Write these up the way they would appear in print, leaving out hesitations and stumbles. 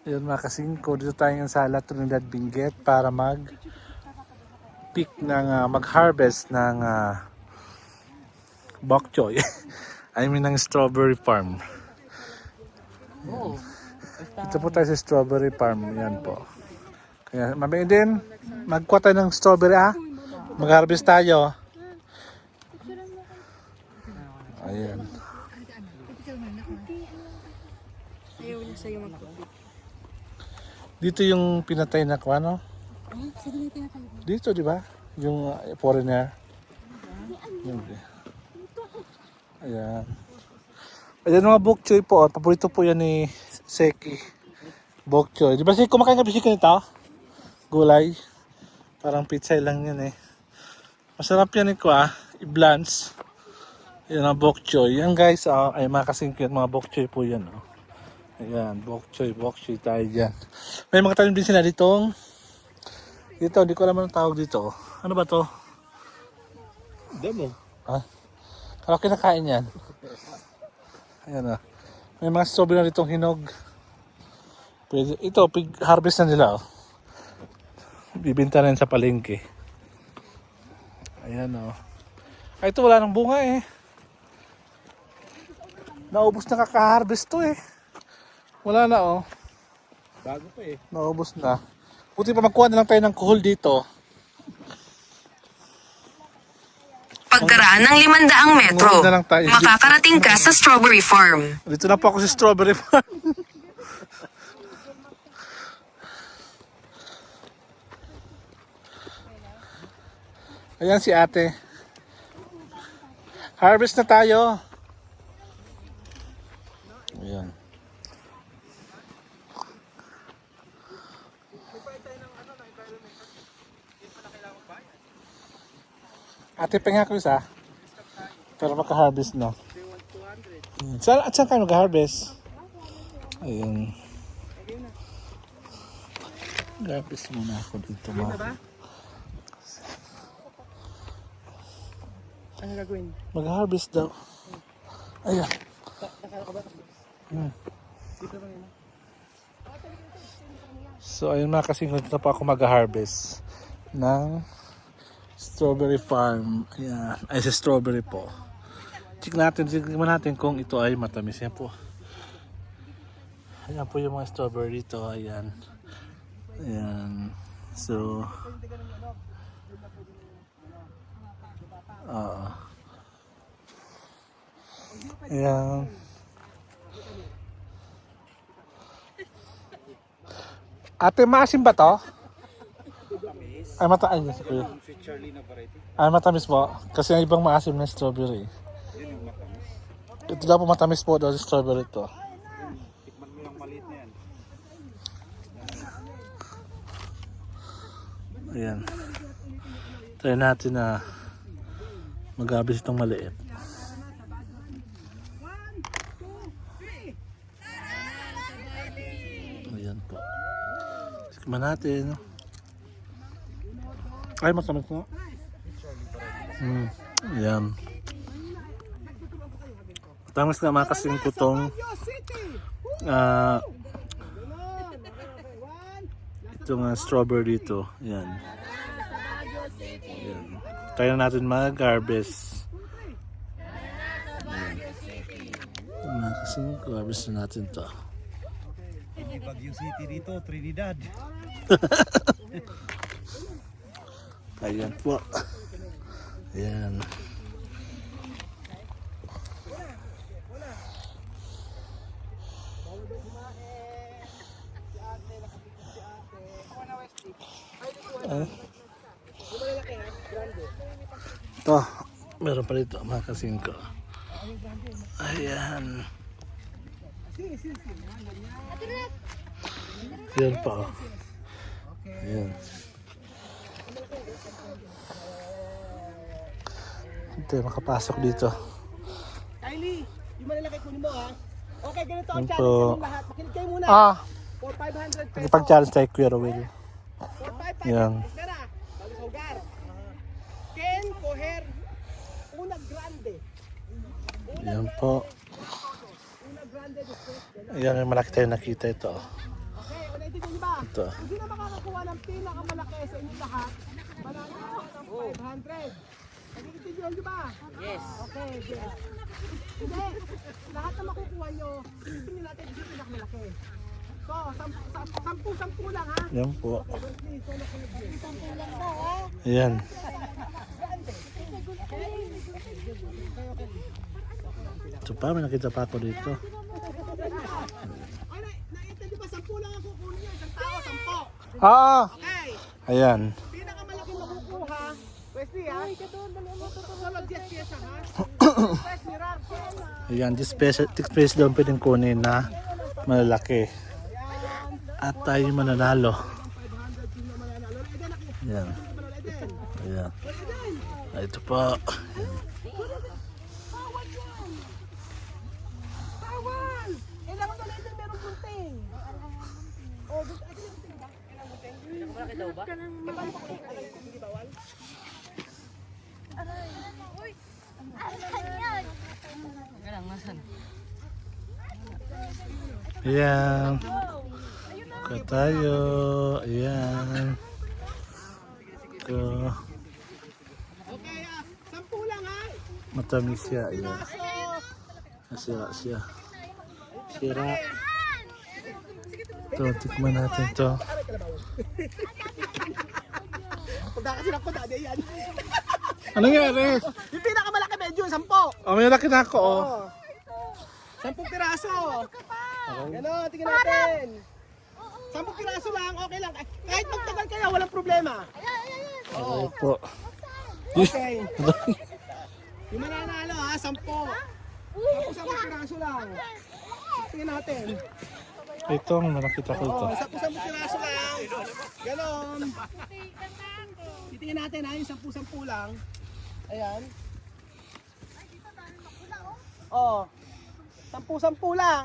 Ayun mga kasingko, dito tayo ngayon sa La Trinidad Benguet para mag-pick ng, mag-harvest ng bok choy. I mean ng strawberry farm. Ito po tayo sa strawberry farm. Yan po. Kaya mamaya din, magkuha tayo ng strawberry mag-harvest tayo. Ayan. Dito yung pinatay na ano? Dito, di ba? Yung foreigner. Ayan. Ayan mga bok choy po. Paborito po yan ni Seki. Bok choy. Di ba si kumakain ka bisik nito? Gulay. Parang pizza lang yan eh. Masarap yan ko i-blance. Ayan ang bok choy. Yan guys, ay mga kasingkit mga bok choy po yan. Ayan, bok choy tayo dyan. May mga tanim din sila ditong. Dito, hindi ko alam anong tawag dito. Ano ba to? Demo. Kala kinakain yan. Ayan may mga strawberry na ditong hinog. Pwede, ito, harvest na nila Bibinta na yan sa palengke. Ayan Ay, ito wala nang bunga Naubos na kaka-harvest to Wala na Bago pa Naubos na. Buti pa magkuha na lang tayo ng kuhol dito. Pagkaraan ng 500 metro, na lang tayo. makakarating ka sa strawberry farm. Dito na po ako sa strawberry farm. Ayan si ate. Harvest na tayo. Ayan. Ate, penga ko isa. Pero maka-harvest na. Saan kayo mag-harvest? Ayun. Harvest muna ako dito Ano gagawin? Mag-harvest daw. Ayan. So ayun mga kasingko, dito pa ako mag-harvest ng strawberry farm. Ayan. Ay sa strawberry po. Tignan natin kung ito ay matamis. Yan po. Ayan po yung mga strawberry dito. Ayan. Ayan. So ayan. Ate, maasim ba to? Ay, matamis. Ay, matamis po. Kasi ang ibang maasim na strawberry. Ito daw po matamis po daw sa strawberry to. Tikman mo yung maliit na yan. Ayan. Try natin na mag-harvest itong maliit. Ayan po. Sikman natin. Ay, matamis na. Ayan. Matamis na mga kasingko tong itong strawberry dito. Ayan. Ayan. Try na natin mag-harvest. Mga kasingko, harvest na natin to. Hindi Baguio City dito, Trinidad. Ayan po. Ayan. Ito, meron pa dito mga kasingko. Ayan. Ayan pa. Ayan. Ito, makapasok dito. Kylie, yung malalaki kunin mo Okay, ganito ang Ito. challenge sa inyong lahat. Makinig kayo muna. For 500 pesos. Pag-challenge tayo, Kuya Rowell. For 500 Yan. pera. Bago sa lugar. Ken coger una grande. Ayan po. Una grande después. Ayan, may malaki tayo nakita ito. Okay. Pwede din ba? Ito. Kung sino makakakuha ng pinakamalaki sa inyong lahat, mananalo ng 500. Nagkikitigilan nyo ba? Yes. Okay, yes. Hindi. Lahat na makukuha nyo, isipin natin yung pinakamalaki. So, 10 lang ha? Yan po. Okay, please, solo kayo din. 10 lang daw ha. Ayan. Ito pa, may nakita pa ako dito. Ay, naintindi ba? 10 lang ang kukunin nyo. Isang tao, 10. Ah! Okay. Ayan. Pinakamalaki makukuha. Wesley ha? Sunod yes, yes ha? Wesley, Ram, Ayan, this space daw pwedeng kunin na malalaki. At tayo mananalo. 500 sino mananalo. Eden, Ayan. Eden. Ayan. Eden. Ah, ito po. Bawal yan. Bawal. Kailangan mo na Eden, merong gunting. Oh, gunting. Ay, gunting ba? Kailangan gunting? Pinakamalaki daw ba? Hindi bawal? Ayan. Ito tayo. Ayan. Ito. Okay, 10 lang ha. Matamis siya. Ayan. Piraso. Sira siya. Sira. Ito, tikman natin to. Pagka kasi lang ko, dati yan. Ano nangyari? Yung pinakamalaki medyo, 10. Oh, may laki na ako. Oh. Oh. 10 piraso. Ganon, tingnan natin. 10 piraso lang, okay lang. Kahit magtagal kayo, walang problema. Okay po. Okay. Yung mananalo ha, 10. Tapos 10 piraso lang. Tingnan natin. Ito, may nakita ko ito. Oh, 10 piraso lang. Ganon. Titingnan natin ha, yung 10 lang. Ayan. Oh. 10 lang.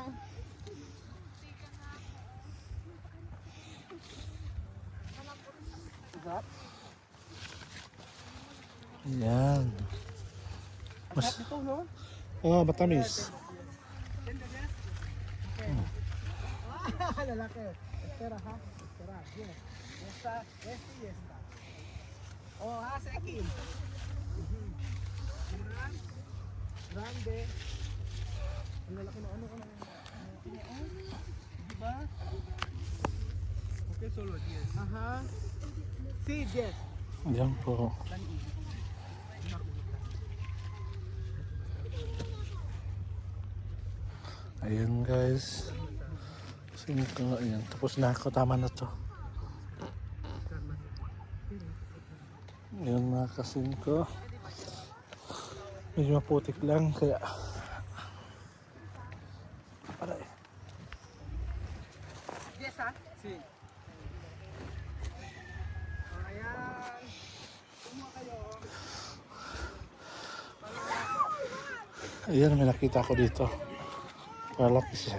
Ayan. Mas, Ito, no? oh, matamis. Lalaki. Espera ha. Espera. Yes. Yesta. Yesta. Yesta. Oh, ha, Seki. Grande. Ang lalaki na ano ka na. Diba? Okay, solo, yes. Aha. Seed, yes. Ayan po. Ayan guys. Singko, ayan. Tapos na ako. Tama na to. Ayan mga kasingko. Medyo maputik lang. Kaya aray. Yes, ha? Si. Ayan. Kumuha kayo. Ayan, may nakita ko dito. Malaki siya.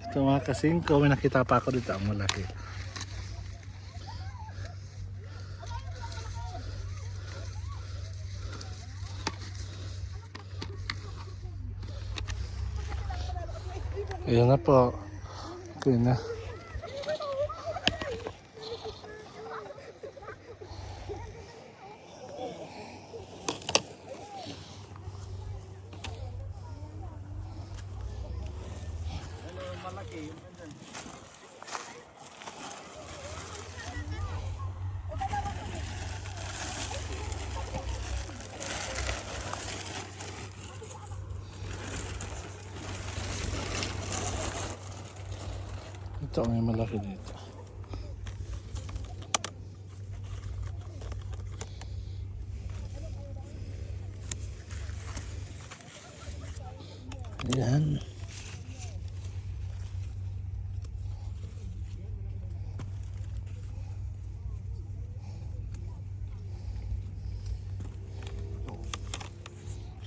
Ito mga kasingko, may nakita pa ako dito. Ang malaki. Ayan na po. Okay na. Ito ang may malaki dito. Ayan.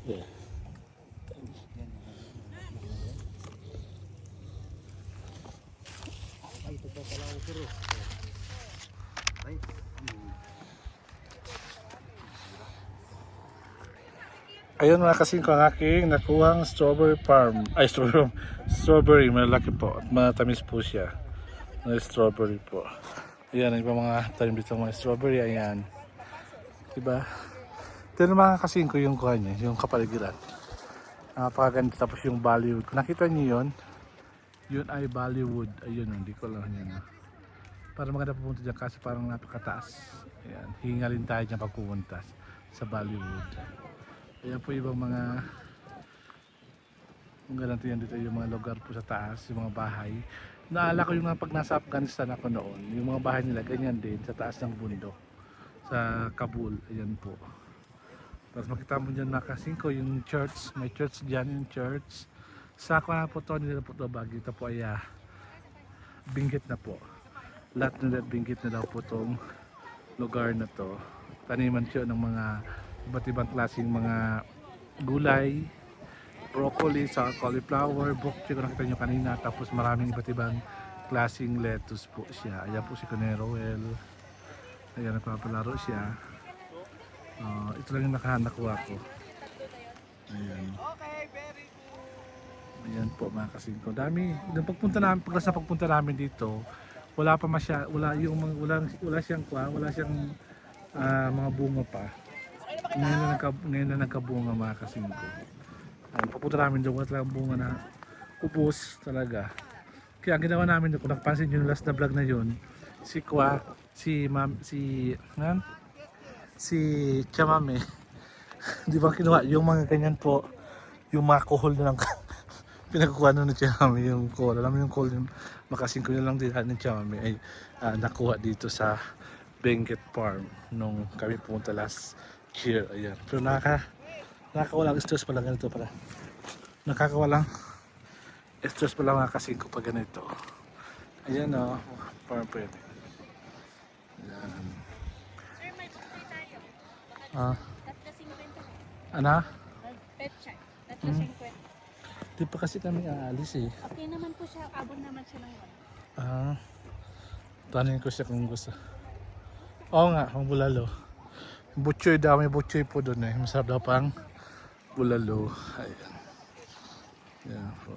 Yeah. Ayun mga kasing ko ang aking nakuhang strawberry farm. Ay, strawberry strawberry, malaki po. At matamis po siya. Na strawberry po. Ayan, ang ibang mga tanim dito mga strawberry. Ayan. Diba? Pero mga kasing ko yung kuha niya, yung kapaligiran. Napakaganda. Tapos yung Bollywood. Kung nakita niyo yun ay Bollywood. Ayun, hindi ko lang yan. Para maganda pupunta dyan kasi parang napakataas. Ayan, hingalin tayo dyan pag pupunta sa Bollywood. Ayan po ibang mga kung ganito yan dito yung mga lugar po sa taas, yung mga bahay. Naalala ko yung mga pag nasa Afghanistan ako noon, yung mga bahay nila ganyan din sa taas ng bundok sa Kabul. Ayan po. Tapos makita mo dyan mga kasingko yung church, may church dyan yung church. Sa ako na po to nila po ito Baguio. Ito po ay binggit na po. Lahat nila binggit na daw po itong lugar na to. Taniman siya ng mga iba't ibang klaseng mga gulay, broccoli, sa cauliflower, bok choy kung nakita nyo kanina. Tapos maraming iba't ibang klaseng lettuce po siya. Ayan po si Kuya Roel. Ayan, nagpapalaro siya. Ito lang yung nakuha ko. Ayan. Ayan po mga kasingko. Dami. Nung pagpunta namin, pagpunta namin dito, wala pa wala siyang mga bunga pa. Ngayon na nagkabunga mga kasingko. Papunta namin doon, wala talagang bunga na ubos talaga. Kaya ang ginawa namin doon, kung nakapansin nyo yung last na vlog na yun, si Chamame, di ba kinuha yung mga ganyan po, yung mga kuhol na lang pinagkuha na ng Chamame, yung kuhol. Alam mo yung kuhol, yung makasingko na lang din ng Chamame ay nakuha dito sa Benguet Farm nung kami pumunta last year. Ayan. Pero nakakawalang stress pala ganito pala. Nakakawalang stress pala mga kasingko pag ganito. Ayan o, parang pwede. Ayan. Sir, may bukoy tayo. Tatlo 50. Ano? Petchay. Tatlo 50. Di pa kasi kami aalis eh. Okay naman po siya. Abon naman siya ng Tanin ko siya kung gusto. Oo nga, ang bulalo. Butchoy daw, may butchoy po doon eh. Masarap daw pang bulalo. Ayan. Ayan po.